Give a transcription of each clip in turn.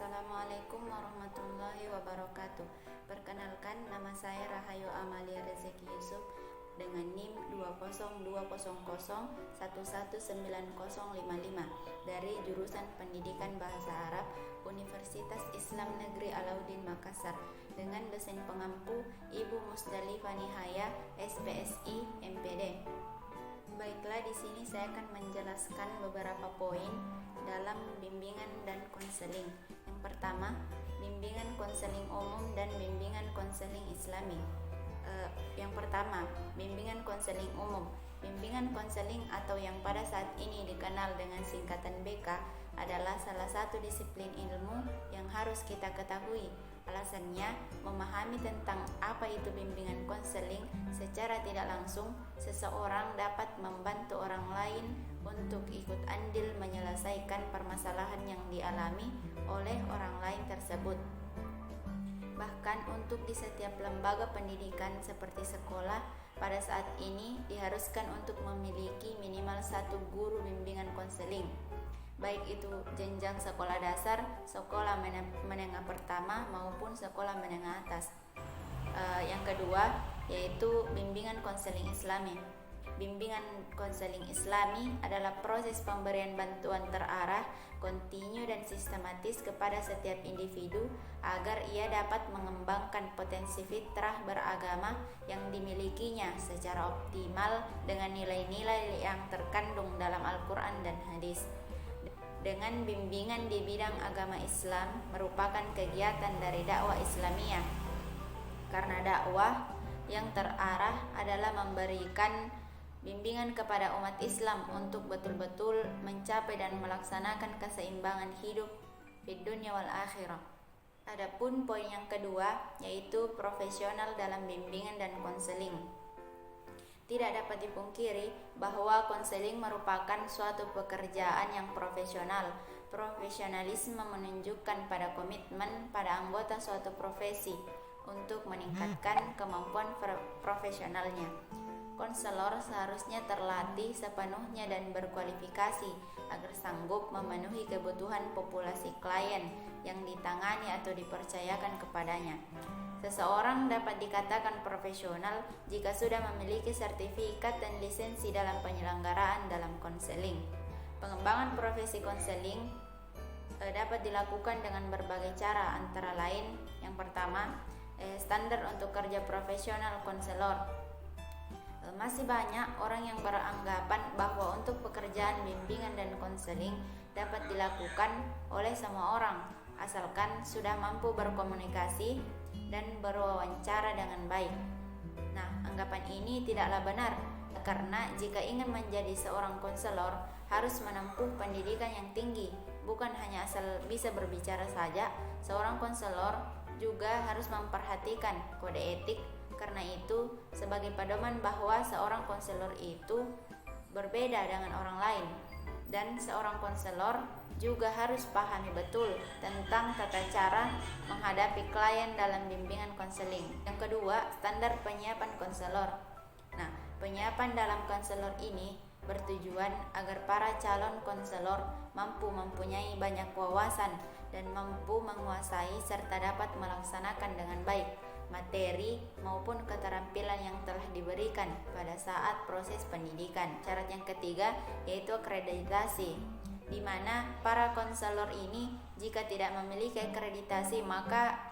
Assalamualaikum warahmatullahi wabarakatuh. Perkenalkan, nama saya Rahayu Amalia Rezeki Yusuf dengan NIM 20200119055 dari jurusan Pendidikan Bahasa Arab Universitas Islam Negeri Alauddin Makassar dengan dosen pengampu Ibu Musdalifah Nihaya, SPSI, MPD. Baiklah, di sini saya akan menjelaskan beberapa poin dalam bimbingan dan konseling. Yang pertama, bimbingan konseling umum dan bimbingan konseling Islami. Yang pertama, bimbingan konseling umum. Bimbingan konseling atau yang pada saat ini dikenal dengan singkatan BK adalah salah satu disiplin ilmu yang harus kita ketahui. Alasannya, memahami tentang apa itu bimbingan konseling secara tidak langsung, seseorang dapat membantu orang lain untuk ikut andil menyelesaikan permasalahan yang dialami oleh orang lain tersebut. Bahkan untuk di setiap lembaga pendidikan seperti sekolah, pada saat ini diharuskan untuk memiliki minimal satu guru bimbingan konseling, baik itu jenjang sekolah dasar, sekolah menengah pertama maupun sekolah menengah atas. Yang kedua yaitu bimbingan konseling Islami. Bimbingan konseling Islami adalah proses pemberian bantuan terarah, kontinu dan sistematis kepada setiap individu agar ia dapat mengembangkan potensi fitrah beragama yang dimilikinya secara optimal dengan nilai-nilai yang terkandung dalam Al-Quran dan hadis. Dengan bimbingan di bidang agama Islam merupakan kegiatan dari dakwah Islamiyah, karena dakwah yang terarah adalah memberikan bimbingan kepada umat Islam untuk betul-betul mencapai dan melaksanakan keseimbangan hidup di dunia wal akhirah. Adapun poin yang kedua yaitu profesional dalam bimbingan dan konseling. Tidak dapat dipungkiri bahwa konseling merupakan suatu pekerjaan yang profesional. Profesionalisme menunjukkan pada komitmen pada anggota suatu profesi untuk meningkatkan kemampuan profesionalnya. Konselor seharusnya terlatih sepenuhnya dan berkualifikasi agar sanggup memenuhi kebutuhan populasi klien yang ditangani atau dipercayakan kepadanya. Seseorang dapat dikatakan profesional jika sudah memiliki sertifikat dan lisensi dalam penyelenggaraan dalam konseling. Pengembangan profesi konseling dapat dilakukan dengan berbagai cara, antara lain yang pertama, standar untuk kerja profesional konselor. Masih banyak orang yang beranggapan bahwa untuk pekerjaan bimbingan dan konseling dapat dilakukan oleh semua orang asalkan sudah mampu berkomunikasi dan berwawancara dengan baik. Nah, anggapan ini tidaklah benar, karena jika ingin menjadi seorang konselor harus menempuh pendidikan yang tinggi, bukan hanya asal bisa berbicara saja. Seorang konselor juga harus memperhatikan kode etik. Karena itu, sebagai pedoman bahwa seorang konselor itu berbeda dengan orang lain, dan seorang konselor juga harus pahami betul tentang tata cara menghadapi klien dalam bimbingan konseling. Yang kedua, standar penyiapan konselor. Nah, penyiapan dalam konselor ini bertujuan agar para calon konselor mampu mempunyai banyak wawasan dan mampu menguasai serta dapat melaksanakan dengan baik materi maupun keterampilan yang telah diberikan pada saat proses pendidikan. Syarat yang ketiga yaitu akreditasi, di mana para konselor ini jika tidak memiliki akreditasi maka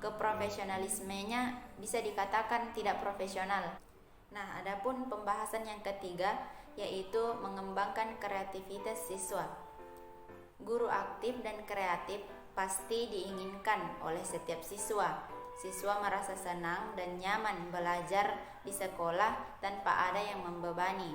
keprofesionalismenya bisa dikatakan tidak profesional. Nah, adapun pembahasan yang ketiga yaitu mengembangkan kreativitas siswa. Guru aktif dan kreatif pasti diinginkan oleh setiap siswa. Siswa merasa senang dan nyaman belajar di sekolah tanpa ada yang membebani.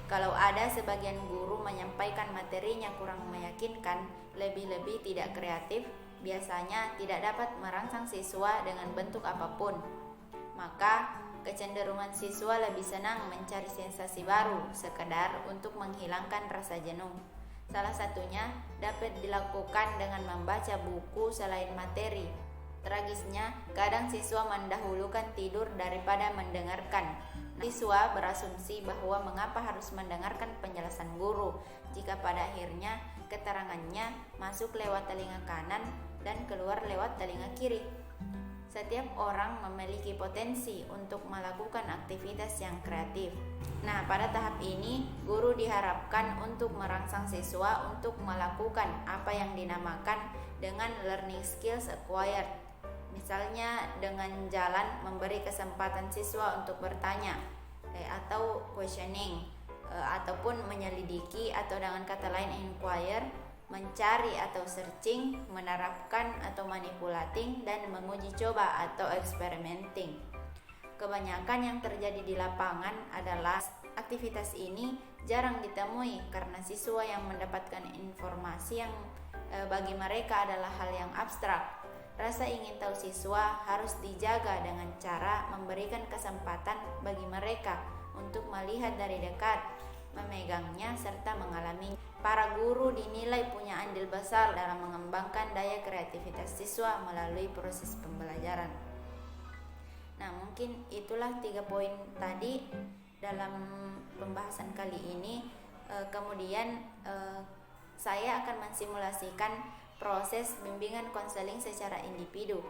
Kalau ada sebagian guru menyampaikan materinya kurang meyakinkan, lebih-lebih tidak kreatif, biasanya tidak dapat merangsang siswa dengan bentuk apapun. Maka kecenderungan siswa lebih senang mencari sensasi baru, sekedar untuk menghilangkan rasa jenuh. Salah satunya dapat dilakukan dengan membaca buku selain materi. Tragisnya, kadang siswa mendahulukan tidur daripada mendengarkan. Siswa berasumsi bahwa mengapa harus mendengarkan penjelasan guru jika pada akhirnya keterangannya masuk lewat telinga kanan dan keluar lewat telinga kiri. Setiap orang memiliki potensi untuk melakukan aktivitas yang kreatif. Nah, pada tahap ini, guru diharapkan untuk merangsang siswa untuk melakukan apa yang dinamakan dengan learning skills acquired. Misalnya dengan jalan memberi kesempatan siswa untuk bertanya atau questioning, ataupun menyelidiki, atau dengan kata lain inquire, mencari atau searching, menerapkan atau manipulating, dan menguji coba atau experimenting. Kebanyakan yang terjadi di lapangan adalah aktivitas ini jarang ditemui karena siswa yang mendapatkan informasi yang bagi mereka adalah hal yang abstrak. Rasa ingin tahu siswa harus dijaga dengan cara memberikan kesempatan bagi mereka untuk melihat dari dekat, memegangnya, serta mengalaminya. Para guru dinilai punya andil besar dalam mengembangkan daya kreativitas siswa melalui proses pembelajaran. Nah, mungkin itulah 3 poin tadi dalam pembahasan kali ini. Kemudian saya akan mensimulasikan proses bimbingan konseling secara individu.